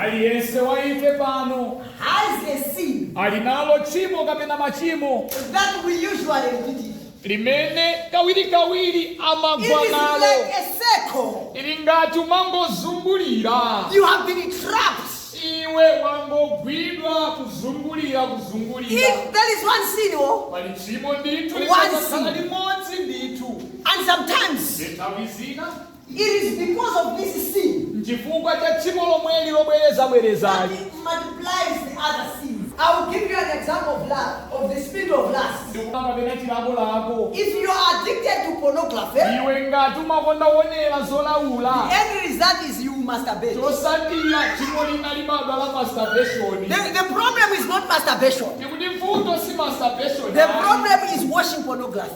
aliyense wa ife pano has a sin alinalo chimo kapena machimo that we usually repeat. limene kawiri amagwa It is nalo. like a circle. Ili ngati umangozungulira. You have been trapped. Iwe wangogwidwa kuzungulira. If there is one sin, pali chimo ndithu one limodzi ndithu. And sometimes it is because of this sin nchifukwa cha chimo lomweli lobwereza that it multiplies the other sins. I will give you an example of the spirit of lust. If you are addicted to pornography, the end result is you masturbate. The problem is not masturbation. The problem is watching pornography.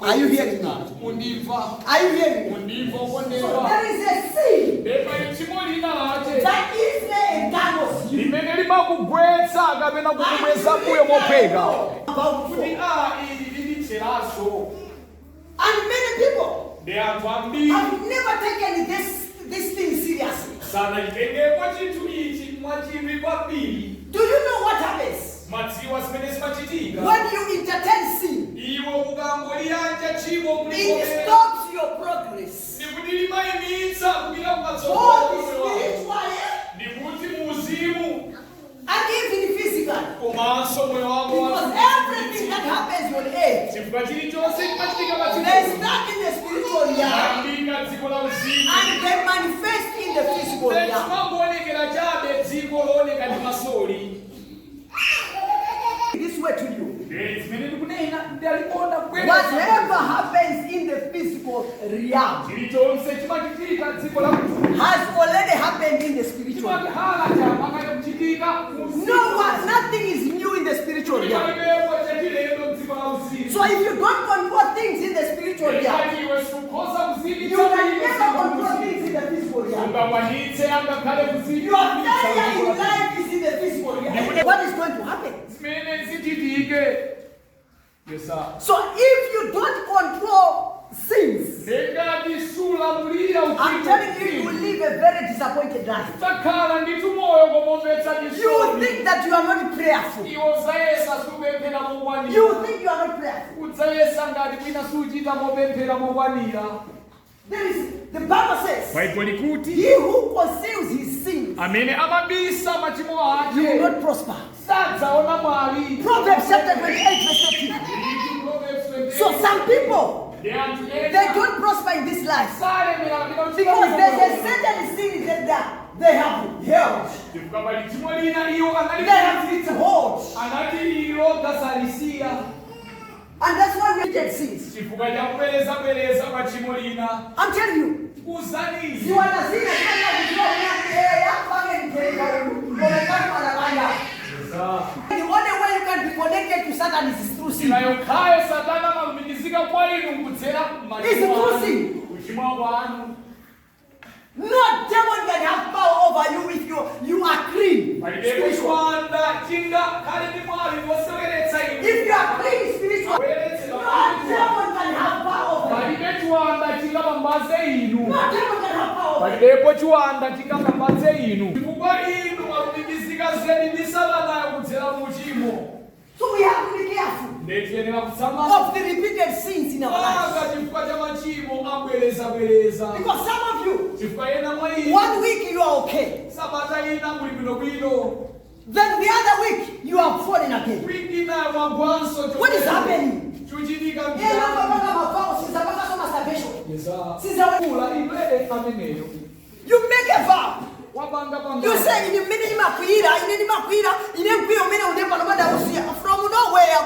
Are you hearing me? Are you hearing me? So there is a sin that is entangles you. And many people have never taken this thing seriously. Do you know what happens when you entertain sin? It stops your progress. And even physically. Because everything that happens on earth, they start in the spiritual realm and they manifest in the physical realm. This way to you. Whatever happens in the physical realm has already happened in the spiritual realm. Nothing is new in the spiritual realm. So if you don't control things in the spiritual realm, you can never control things in the physical realm. Your failure in life is in the physical realm. What is going to happen? Yes, sir. So if you don't control sins, I'm telling you, you will live a very disappointed life. You think that you are not prayerful. You think you are not prayerful. The Bible says, he who conceals his sins will not prosper. Proverbs chapter 28 verse 13. So some people, they don't prosper in this life because there's a certain sin that they have held. They have hold. And that's why we get sins. I'm telling you. The only way you can be connected to Satan is through sin. It's through sin. No devil can have power over you if you are clean. If you are clean spiritual, no devil can have power over you. No devil can have power over you. So we have to be careful of the repeated sins in our lives. Because some of you, 1 week you are okay. Then the other week you are falling again. What is happening? You make a vow. You say in a minute from nowhere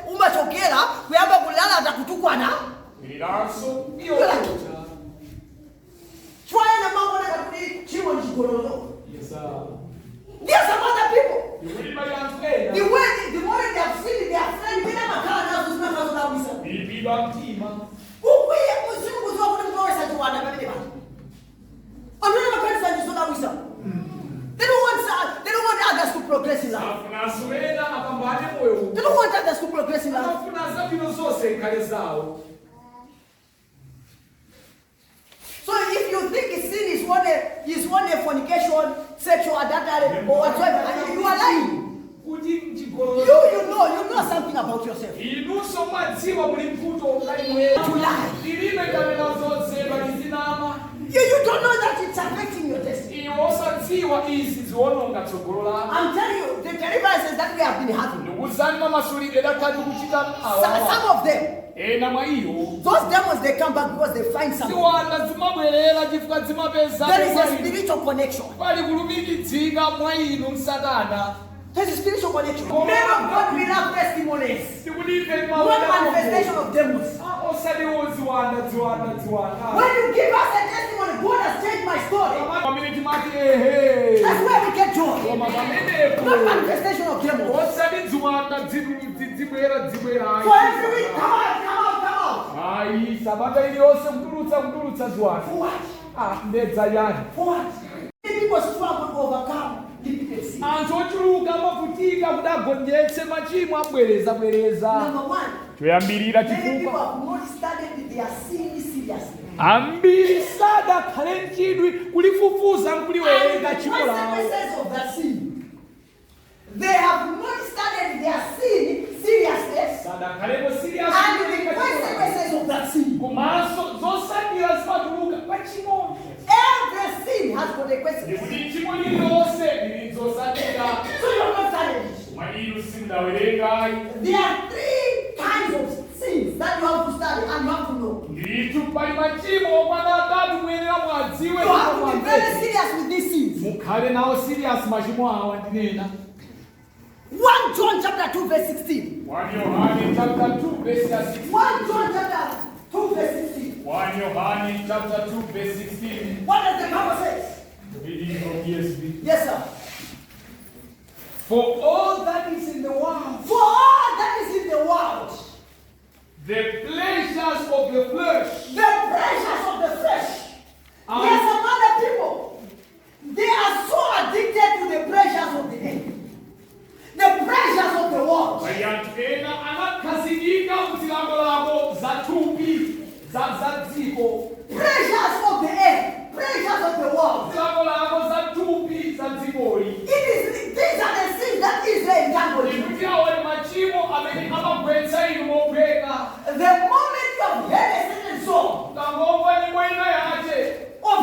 umachokera kuyamba kulala atakutukwana. Try na mambo na kaburi chimo njigololo. There are some other people. The more they have seen their friend bila makala na kuzima kazo kabisa. Ukwiye kuzimu kuzoa kuna mkawesa juwana kabisa. They don't want others to progress in life. They don't want others to progress in life. on a fornication, sexual adultery, or whatsoever. And you are lying. You know something about yourself. To lie. You don't know that it's affecting your destiny. I'm telling you, the deliverances that we have been having. Some of them. Those demons, they come back because they find something. There is a spiritual connection. There's a spiritual connection. Men of God will have testimonies. One manifestation of demons. When you give us a testimony, God has changed my story. That's where we get joy. Not manifestation of demons. For every week, come out. For what? People struggle to overcome. Number one. Many people have not studied their sin seriously. And the consequences of that sin. They have not studied their sin seriousness. And the consequences of that sin. Every sin has consequences. So you're not studying it. There are 3 kinds of sins that you have to study and you have to know. You have to be very serious with these sins. 1 John chapter 2 verse 16. 1 John chapter 2 verse 16. 1 John chapter 2 verse 16. 1 John chapter 2 verse 16. What does the Bible say? Reading from ESV. Yes, sir. For all that is in the world. For all that is in the world. The pleasures of the flesh. The pleasures of the flesh. There are some other people. They are so addicted to the pleasures of the day. The pleasures of the world. Pleasures of the air. Pleasures of the world. These are the things that Israel entangled in. The moment you have heard a certain song of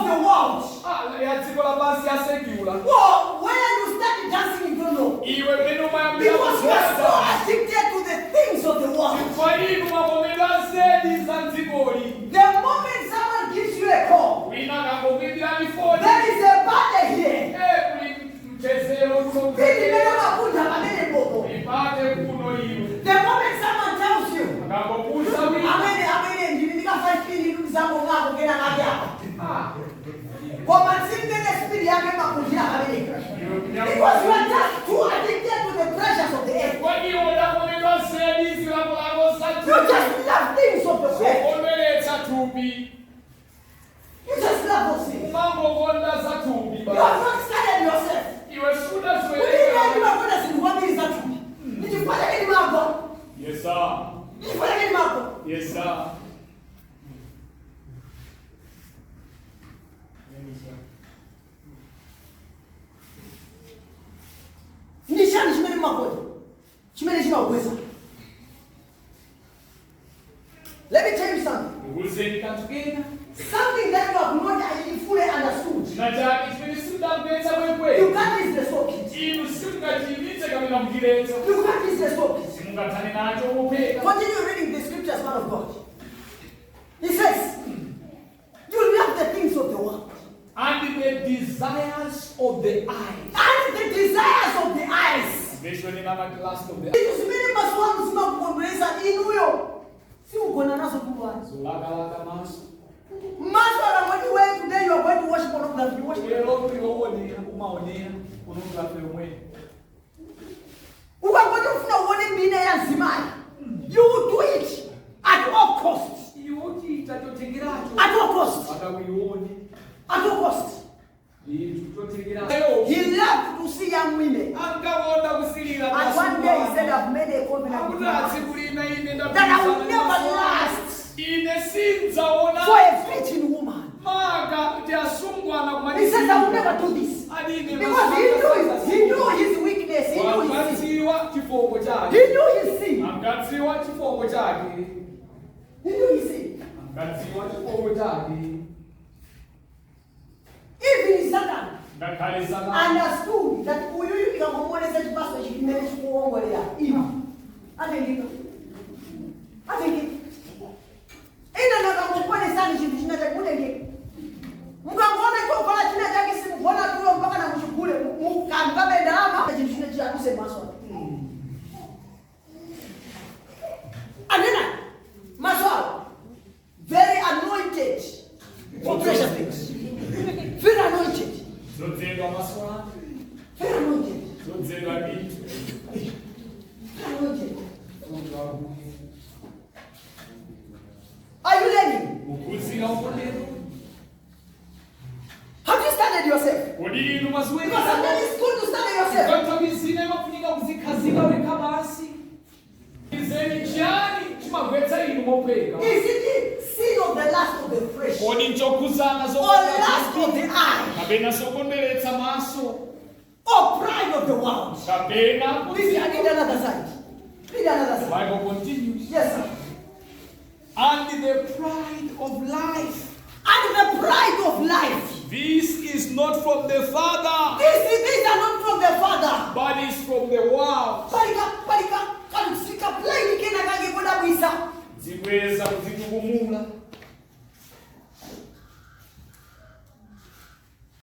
the world, well, when you start dancing, you don't know. Because you are so addicted to the things of the world. The moment someone gives you a call, there is a party here. The moment someone tells you, because you are just too addicted to the pleasures of the earth. You just love things of the earth. You just love those things. You have not studied yourself. Yes, sir. Yes, sir. Let me tell you something. Something that you have not fully understood. You can't use the soap kit. You can't use the soap kit. Continue reading the scriptures, man of God. He says, you love the things of the world. And the desires of the eyes. And the desires of the eyes. Especially now the last of the eyes. Master, when you went today, you are going to worship pornography. You worship pornography. You will do it at all costs. At all costs. At all costs. He loved to see young women. And one day he said, I've made a covenant with you that I will never last for a virgin woman. He says, I will never do this. Because he knew his weakness. He knew his sin. He knew his sin. He knew his sin. Even Satan understood that you can go and say to pastor, she managed to go over there. I think it. In another one, she did not put again. Mukangona chokala china chake simugona tulo mpaka na mshukule mukambabe ndama chine cha kusema maswala. Anena maswala very anointed for precious things. Very anointed. Zodzedwa maswala. Very anointed. Zodzedwa bintu. Anointed. Are you learning? Ukuzira ukonero. Have you studied yourself? Because sometimes it's good to study yourself. Is it sin of the lust of the flesh? Or lust of the eye? Or pride of the world? Please, I need another side. Read another side. Bible continues. Yes, sir. And the pride of life. And the pride of life. This is not from the Father. These are not from the Father. But is from the world. Ziweza